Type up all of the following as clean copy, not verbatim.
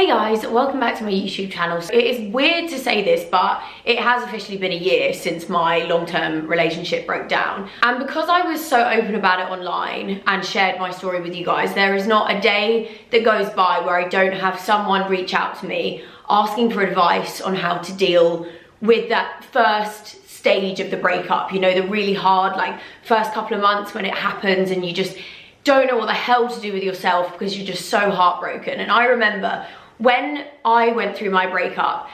Hey guys, welcome back to my YouTube channel. It is weird to say this, but it has officially been a year since my long-term relationship broke down. And because I was so open about it online and shared my story with you guys, there is not a day that goes by where I don't have someone reach out to me asking for advice on how to deal with that first stage of the breakup. You know, the really hard, like, first couple of months when it happens and you just don't know what the hell to do with yourself because you're just so heartbroken. And I remember when I went through my breakup,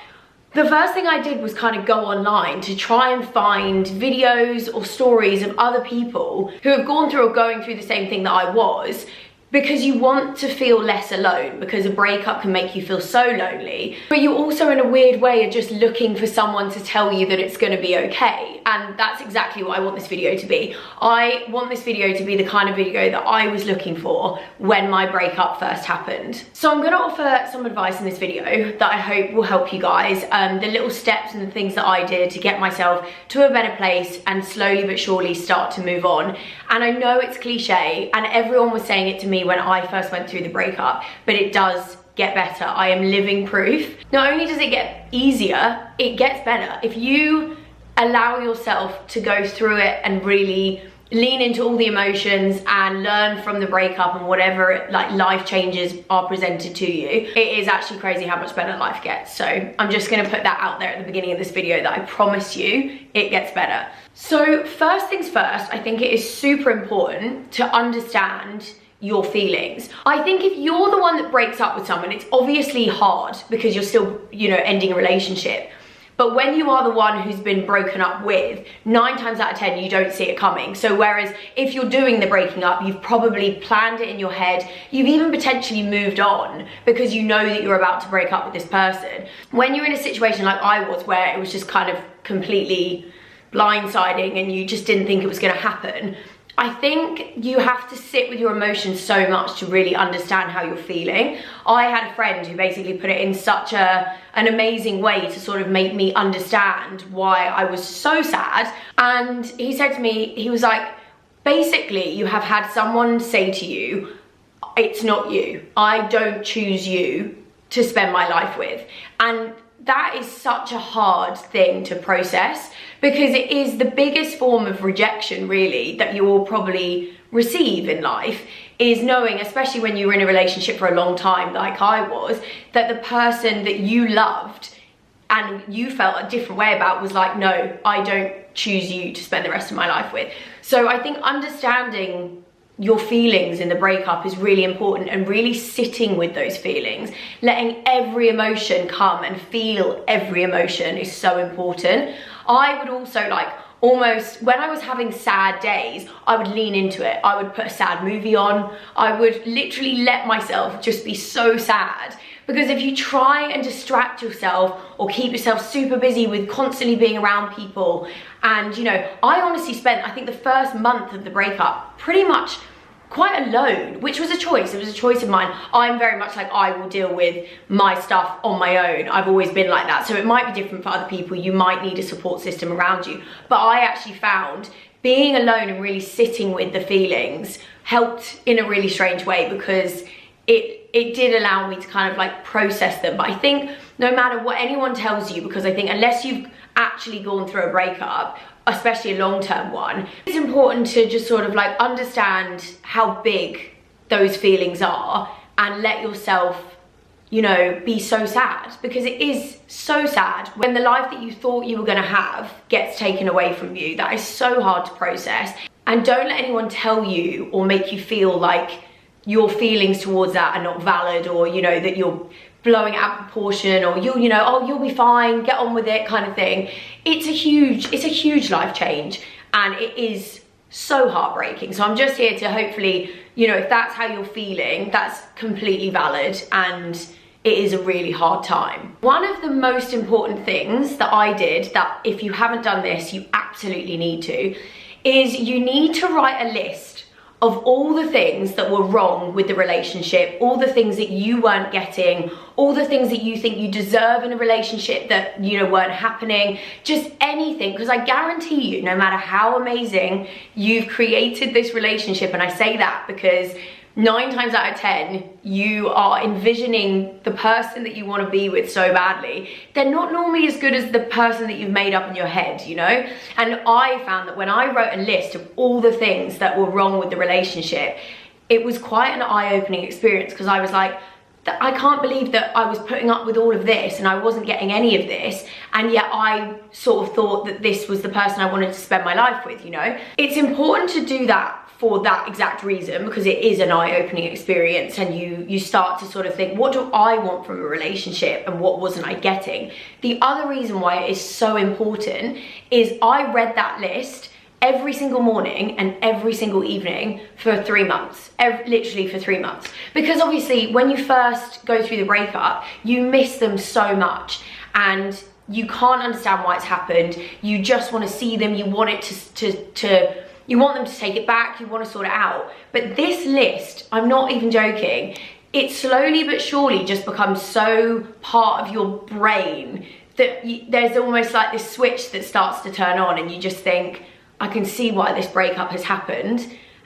the first thing I did was kind of go online to try and find videos or stories of other people who have gone through or going through the same thing that I was, because you want to feel less alone, because a breakup can make you feel so lonely. But you also, in a weird way, are just looking for someone to tell you that it's gonna be okay. And that's exactly what I want this video to be. I want this video to be the kind of video that I was looking for when my breakup first happened. So I'm gonna offer some advice in this video that I hope will help you guys. The little steps and the things that I did to get myself to a better place and slowly but surely start to move on. And I know it's cliche, and everyone was saying it to me when I first went through the breakup, but it does get better. I am living proof. Not only does it get easier, it gets better. If you allow yourself to go through it and really lean into all the emotions and learn from the breakup and whatever like life changes are presented to you, it is actually crazy how much better life gets. So I'm just gonna put that out there at the beginning of this video that I promise you it gets better. So first things first, I think it is super important to understand your feelings. I think if you're the one that breaks up with someone, it's obviously hard because you're still, you know, ending a relationship. But when you are the one who's been broken up with, 9 times out of 10, you don't see it coming. So whereas if you're doing the breaking up, you've probably planned it in your head, you've even potentially moved on because you know that you're about to break up with this person. When you're in a situation like I was, where it was just kind of completely blindsiding and you just didn't think it was gonna happen, I think you have to sit with your emotions so much to really understand how you're feeling. I had a friend who basically put it in such an amazing way to sort of make me understand why I was so sad. And he said to me, he was like, basically, you have had someone say to you, it's not you. I don't choose you to spend my life with. And that is such a hard thing to process, because it is the biggest form of rejection really that you will probably receive in life, is knowing, especially when you were in a relationship for a long time like I was, that the person that you loved and you felt a different way about was like, no, I don't choose you to spend the rest of my life with. So I think understanding your feelings in the breakup is really important, and really sitting with those feelings, letting every emotion come and feel every emotion is so important. I would also, like, almost when I was having sad days, I would lean into it. I would put a sad movie on. I would literally let myself just be so sad, because if you try and distract yourself or keep yourself super busy with constantly being around people, and you know, I honestly spent, I think, the first month of the breakup pretty much quite alone, which was a choice. It was a choice of mine. I'm very much like, I will deal with my stuff on my own. I've always been like that. So it might be different for other people. You might need a support system around you. But I actually found being alone and really sitting with the feelings helped in a really strange way, because it did allow me to kind of like process them. But I think no matter what anyone tells you, because I think unless you've actually gone through a breakup, especially a long-term one, it's important to just sort of like understand how big those feelings are and let yourself, you know, be so sad, because it is so sad when the life that you thought you were going to have gets taken away from you. That is so hard to process. And don't let anyone tell you or make you feel like your feelings towards that are not valid, or, you know, that you're blowing out of proportion, or you know, oh, you'll be fine, get on with it kind of thing. It's a huge life change, and it is so heartbreaking. So I'm just here to hopefully, you know, if that's how you're feeling, that's completely valid, and it is a really hard time. One of the most important things that I did, that if you haven't done this, you absolutely need to, is you need to write a list of all the things that were wrong with the relationship, all the things that you weren't getting, all the things that you think you deserve in a relationship that, you know, weren't happening, just anything. Because I guarantee you, no matter how amazing you've created this relationship, and I say that because 9 times out of 10, you are envisioning the person that you want to be with so badly. They're not normally as good as the person that you've made up in your head, you know? And I found that when I wrote a list of all the things that were wrong with the relationship, it was quite an eye-opening experience, because I was like, I can't believe that I was putting up with all of this and I wasn't getting any of this, and yet I sort of thought that this was the person I wanted to spend my life with, you know? It's important to do that for that exact reason, because it is an eye-opening experience, and you start to sort of think, what do I want from a relationship and what wasn't I getting? The other reason why it is so important is I read that list every single morning and every single evening for 3 months, literally for 3 months. Because obviously when you first go through the breakup, you miss them so much and you can't understand why it's happened. You just want to see them, you want it you want them to take it back, you want to sort it out. But this list, I'm not even joking, it slowly but surely just becomes so part of your brain that there's almost like this switch that starts to turn on, and you just think, I can see why this breakup has happened,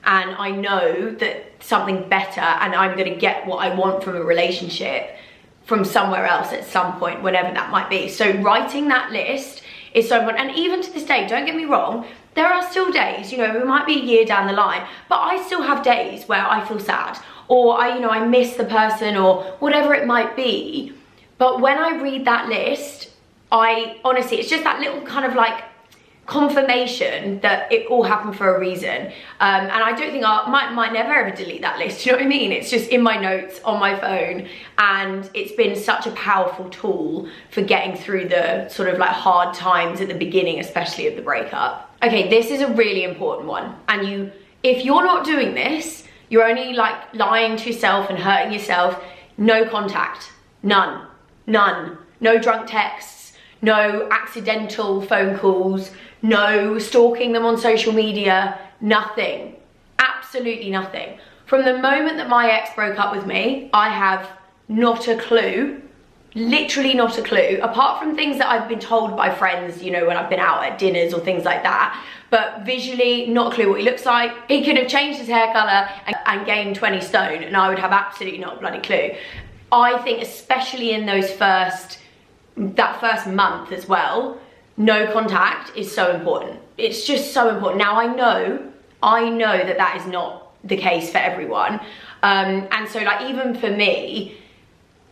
and I know that something better, and I'm going to get what I want from a relationship from somewhere else at some point, whenever that might be. So writing that list is so important. And even to this day, don't get me wrong, there are still days, you know, it might be a year down the line, but I still have days where I feel sad, or I miss the person, or whatever it might be. But when I read that list, I honestly, it's just that little kind of like confirmation that it all happened for a reason. And I don't think I might never ever delete that list, you know what I mean? It's just in my notes on my phone, and it's been such a powerful tool for getting through the sort of like hard times at the beginning, especially of the breakup. Okay, this is a really important one, and if you're not doing this, you're only like lying to yourself and hurting yourself. No contact, none, no drunk texts, no accidental phone calls, no stalking them on social media, nothing, absolutely nothing. From the moment that my ex broke up with me, I have not a clue, literally not a clue, apart from things that I've been told by friends, you know, when I've been out at dinners or things like that. But visually, not a clue what he looks like. He could have changed his hair colour and gained 20 stone, and I would have absolutely not a bloody clue. I think especially in that first month as well, no contact is so important. It's just so important. Now I know that is not the case for everyone. And so like even for me,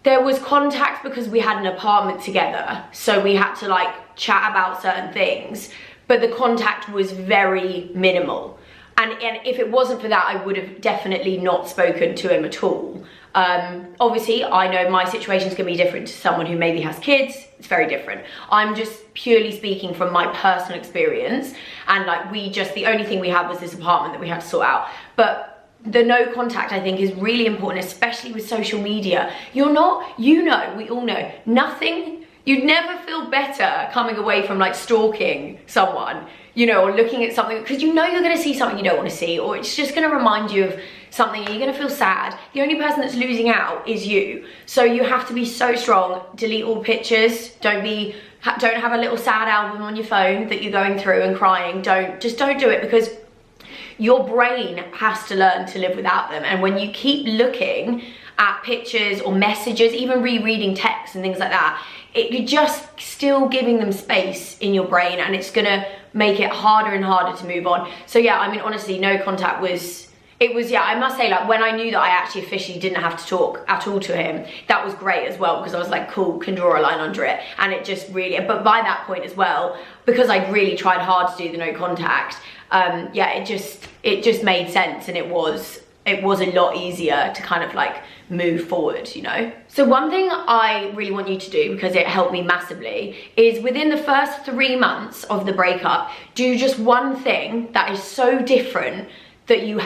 there was contact because we had an apartment together. So we had to like chat about certain things, but the contact was very minimal. And if it wasn't for that, I would have definitely not spoken to him at all. Obviously, I know my situation is going to be different to someone who maybe has kids. It's very different. I'm just purely speaking from my personal experience. And like the only thing we had was this apartment that we had to sort out. But the no contact, I think, is really important, especially with social media. We all know, nothing, you'd never feel better coming away from like stalking someone, you know, or looking at something, because you know you're going to see something you don't want to see, or it's just going to remind you of something and you're going to feel sad. The only person that's losing out is you. So you have to be so strong. Delete all pictures. Don't have a little sad album on your phone that you're going through and crying. Just don't do it, because your brain has to learn to live without them. And when you keep looking at pictures or messages, even rereading texts and things like that, you're just still giving them space in your brain, and it's gonna make it harder and harder to move on. So yeah, I mean, honestly, no contact I must say, like, when I knew that I actually officially didn't have to talk at all to him, that was great as well, because I was like, cool, can draw a line under it. And it just really, but by that point as well, because I'd really tried hard to do the no contact, yeah, it just made sense, and it was a lot easier to kind of like move forward, you know? So one thing I really want you to do, because it helped me massively, is within the first 3 months of the breakup, do just one thing that is so different that you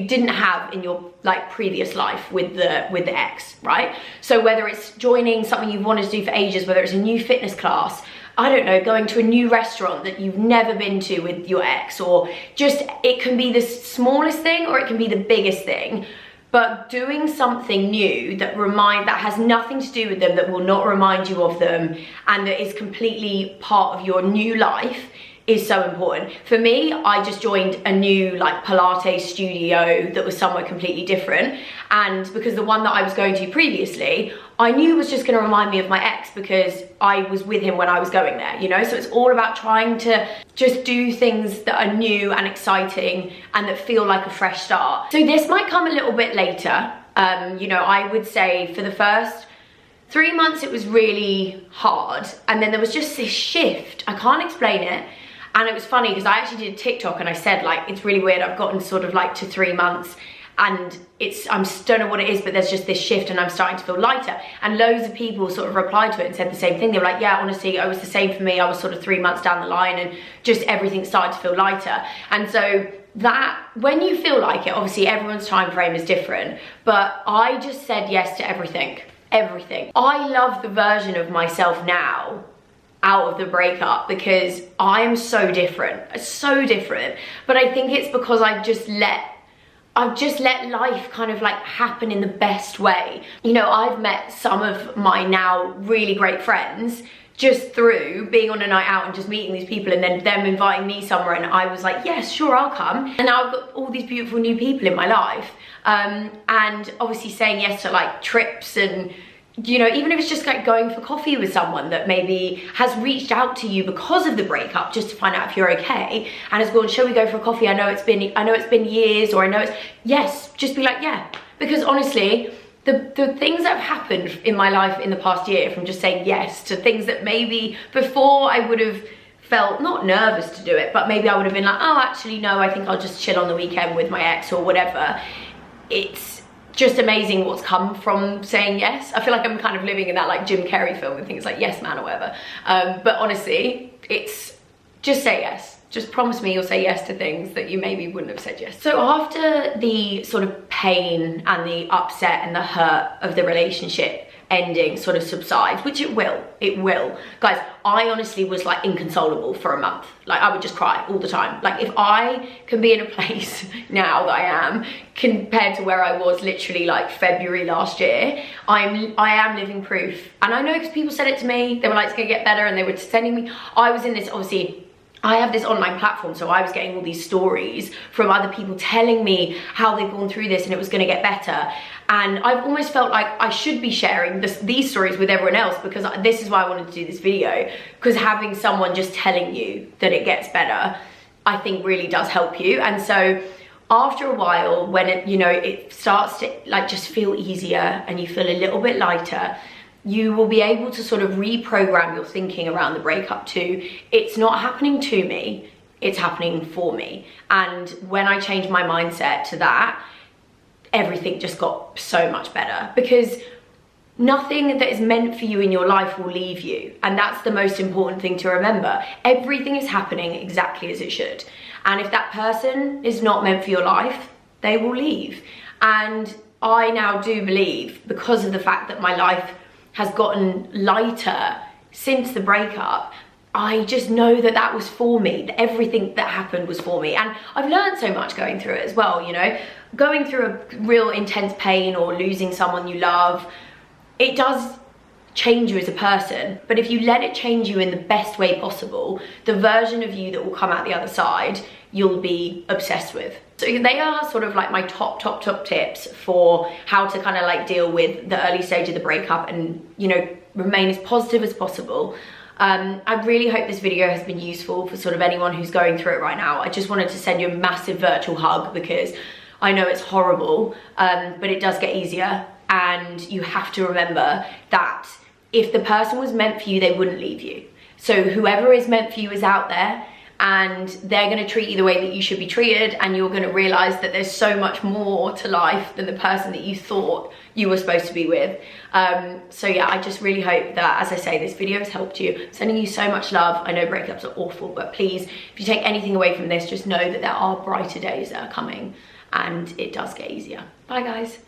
didn't have in your like previous life with the ex, right? So whether it's joining something you've wanted to do for ages, whether it's a new fitness class, I don't know, going to a new restaurant that you've never been to with your ex, or just, it can be the smallest thing or it can be the biggest thing, but doing something new that has nothing to do with them, that will not remind you of them, and that is completely part of your new life, is so important. For me, I just joined a new like Pilates studio that was somewhere completely different, and because the one that I was going to previously, I knew was just going to remind me of my ex because I was with him when I was going there, you know? So it's all about trying to just do things that are new and exciting and that feel like a fresh start. So this might come a little bit later. You know, I would say for the first 3 months it was really hard, and then there was just this shift. I can't explain it. And it was funny because I actually did a TikTok and I said like, it's really weird, I've gotten sort of like to 3 months and I don't know what it is, but there's just this shift and I'm starting to feel lighter. And loads of people sort of replied to it and said the same thing. They were like, yeah, honestly, it was the same for me. I was sort of 3 months down the line and just everything started to feel lighter. And so that, when you feel like it, obviously everyone's time frame is different, but I just said yes to everything. I love the version of myself now out of the breakup because I'm so different, but I think it's because I've just let life kind of like happen in the best way. You know, I've met some of my now really great friends just through being on a night out and just meeting these people and then them inviting me somewhere, and I was like, yes, sure, I'll come. And now I've got all these beautiful new people in my life. And obviously saying yes to like trips, and you know, even if it's just like going for coffee with someone that maybe has reached out to you because of the breakup just to find out if you're okay and has gone, shall we go for a coffee? I know it's been years, or I know it's, yes, just be like, yeah. Because honestly, the things that have happened in my life in the past year, from just saying yes to things that maybe before I would have felt not nervous to do it, but maybe I would have been like, oh, actually no, I think I'll just chill on the weekend with my ex or whatever. It's just amazing what's come from saying yes. I feel like I'm kind of living in that like Jim Carrey film with things like Yes Man or whatever. But honestly, it's just say yes. Just promise me you'll say yes to things that you maybe wouldn't have said yes. So after the sort of pain and the upset and the hurt of the relationship ending sort of subsides, which it will. Guys, I honestly was like inconsolable for a month. Like I would just cry all the time. Like if I can be in a place now that I am compared to where I was literally like February last year, I am living proof. And I know because people said it to me, they were like, it's gonna get better, and they were sending me, I was in this, obviously, I have this online platform, so I was getting all these stories from other people telling me how they've gone through this and it was gonna get better. And I've almost felt like I should be sharing these stories with everyone else, because this is why I wanted to do this video, because having someone just telling you that it gets better, I think really does help you. And so after a while, when it starts to like just feel easier and you feel a little bit lighter, you will be able to sort of reprogram your thinking around the breakup to, it's not happening to me, it's happening for me. And when I changed my mindset to that, everything just got so much better, because nothing that is meant for you in your life will leave you. And that's the most important thing to remember. Everything is happening exactly as it should. And if that person is not meant for your life, they will leave. And I now do believe, because of the fact that my life has gotten lighter since the breakup, I just know that that was for me. Everything that happened was for me. And I've learned so much going through it as well, you know. Going through a real intense pain or losing someone you love, it does change you as a person. But if you let it change you in the best way possible, the version of you that will come out the other side, you'll be obsessed with. So they are sort of like my top tips for how to kind of like deal with the early stage of the breakup and, you know, remain as positive as possible. I really hope this video has been useful for sort of anyone who's going through it right now. I just wanted to send you a massive virtual hug, because I know it's horrible, but it does get easier. And you have to remember that if the person was meant for you, they wouldn't leave you. So whoever is meant for you is out there, and they're going to treat you the way that you should be treated, and you're going to realize that there's so much more to life than the person that you thought you were supposed to be with. So yeah, I just really hope that, as I say, this video has helped you. I'm sending you so much love. I know breakups are awful, but please, if you take anything away from this, just know that there are brighter days that are coming, and it does get easier. Bye guys.